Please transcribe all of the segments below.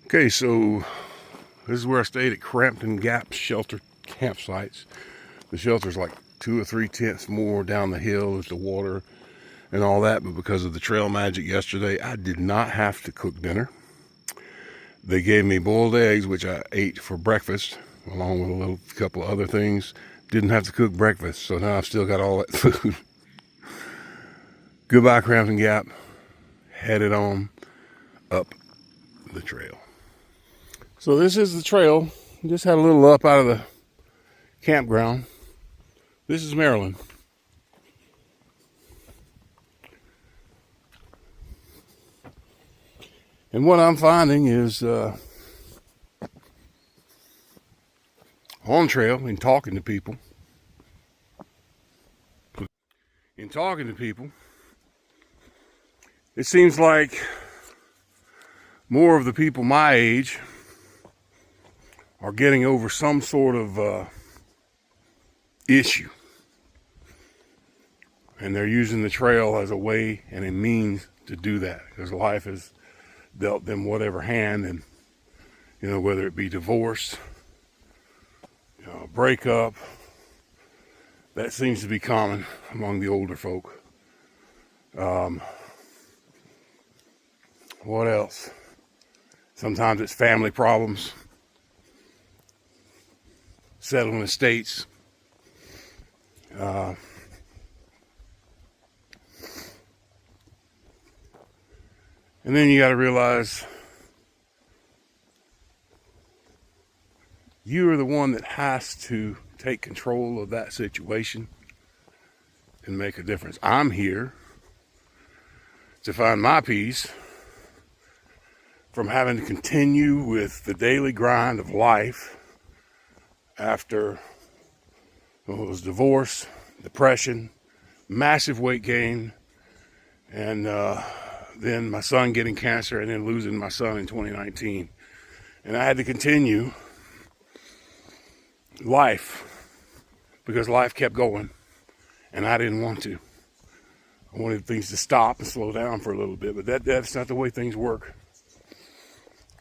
Okay, so this is where I stayed at Crampton Gap Shelter campsites. The shelter's like 2 or 3 tents more down the hill. There's the water and all that, but because of the trail magic yesterday, I did not have to cook dinner. They gave me boiled eggs, which I ate for breakfast, along with a little couple of other things. Didn't have to cook breakfast, so now I've still got all that food. Goodbye, Crampton Gap. Headed on up the trail. So this is the trail. Just had a little up out of the campground. This is Maryland. And what I'm finding is on trail and talking to people. It seems like more of the people my age are getting over some sort of issue. And they're using the trail as a way and a means to do that, because life has dealt them whatever hand, and whether it be divorce, breakup, that seems to be common among the older folk. What else? Sometimes it's family problems, settling estates, and then you got to realize you are the one that has to take control of that situation and make a difference. I'm here to find my peace from having to continue with the daily grind of life after it was divorce, depression, massive weight gain, and then my son getting cancer, and then losing my son in 2019. And I had to continue life because life kept going, and I didn't want to. I wanted things to stop and slow down for a little bit, but that's not the way things work.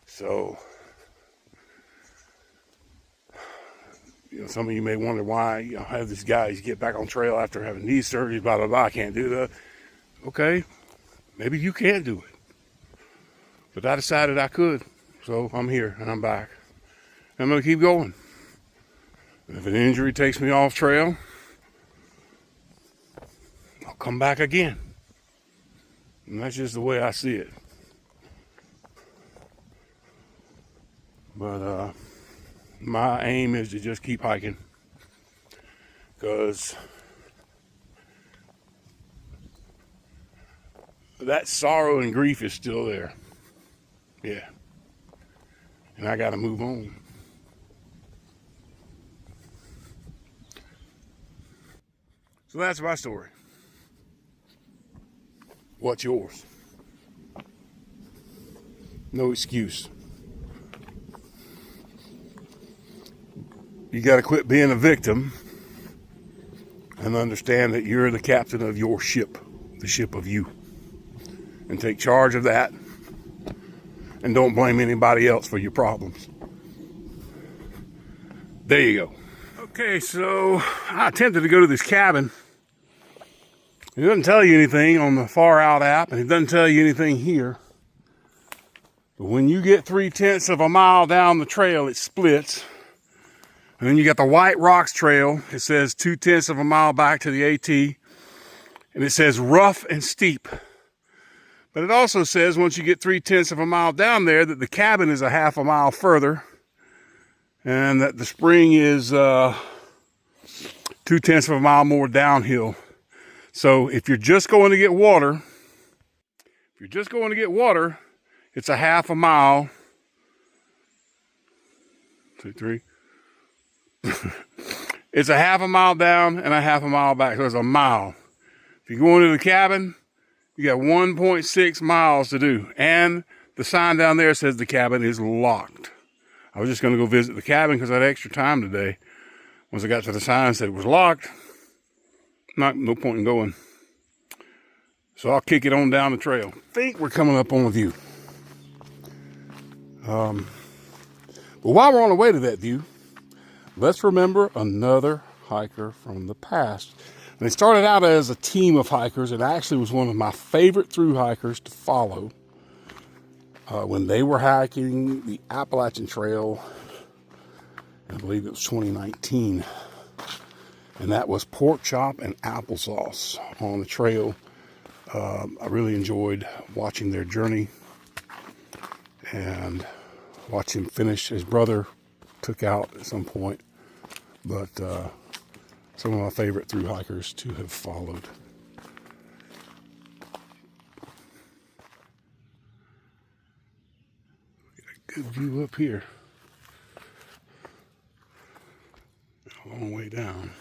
So, some of you may wonder why I have this guy, he's get back on trail after having knee surgery, blah, blah, blah, I can't do that. Okay, maybe you can't do it. But I decided I could, so I'm here and I'm back. I'm going to keep going. And if an injury takes me off trail, I'll come back again. And that's just the way I see it. But my aim is to just keep hiking, because that sorrow and grief is still there. Yeah. And I got to move on. So that's my story. What's yours? No excuse. You got to quit being a victim and understand that you're the captain of your ship, the ship of you. And take charge of that. And don't blame anybody else for your problems. There you go. Okay, so I attempted to go to this cabin. It doesn't tell you anything on the Far Out app, and it doesn't tell you anything here. But when you get 3/10 of a mile down the trail, it splits. And then you got the White Rocks Trail. It says 2/10 of a mile back to the AT. And it says rough and steep. But it also says once you get 3/10 of a mile down there that the cabin is a half a mile further. And that the spring is 2/10 of a mile more downhill. So if you're just going to get water, it's a half a mile. 2, 3. It's a half a mile down and a half a mile back. So it's a mile. If you go into the cabin, you got 1.6 miles to do. And the sign down there says the cabin is locked. I was just going to go visit the cabin because I had extra time today. Once I got to the sign and said it was locked, no point in going. So I'll kick it on down the trail. I think we're coming up on a view. But while we're on the way to that view, let's remember another hiker from the past. And it started out as a team of hikers, and actually was one of my favorite through hikers to follow when they were hiking the Appalachian Trail. I believe it was 2019. And that was pork chop and applesauce on the trail. I really enjoyed watching their journey and watch him finish. His brother took out at some point, but some of my favorite through hikers to have followed. Got a good view up here. A long way down.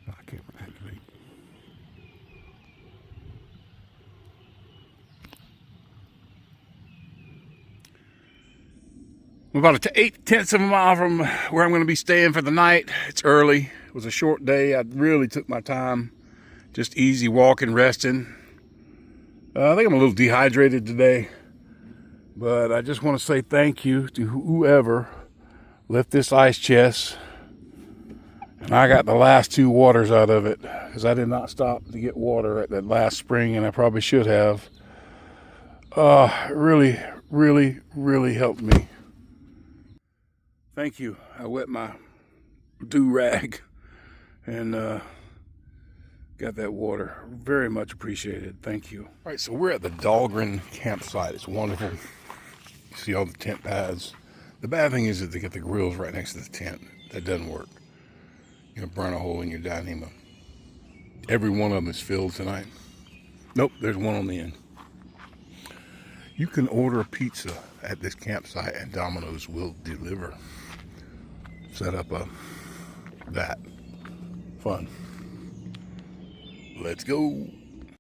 I can't activate. I'm about 8/10 of a mile from where I'm going to be staying for the night. It's early. It was a short day. I really took my time. Just easy walking, resting. I think I'm a little dehydrated today. But I just want to say thank you to whoever left this ice chest. And I got the last 2 waters out of it, because I did not stop to get water at that last spring, and I probably should have. Really, really, really helped me. Thank you. I wet my do-rag and got that water. Very much appreciated. Thank you. All right, so we're at the Dahlgren campsite. It's wonderful. You see all the tent pads. The bad thing is that they get the grills right next to the tent. That doesn't work. You're gonna burn a hole in your dynamo. Every one of them is filled tonight. Nope, there's one on the end. You can order a pizza at this campsite and Dominoes will deliver. Set up that. Fun. Let's go.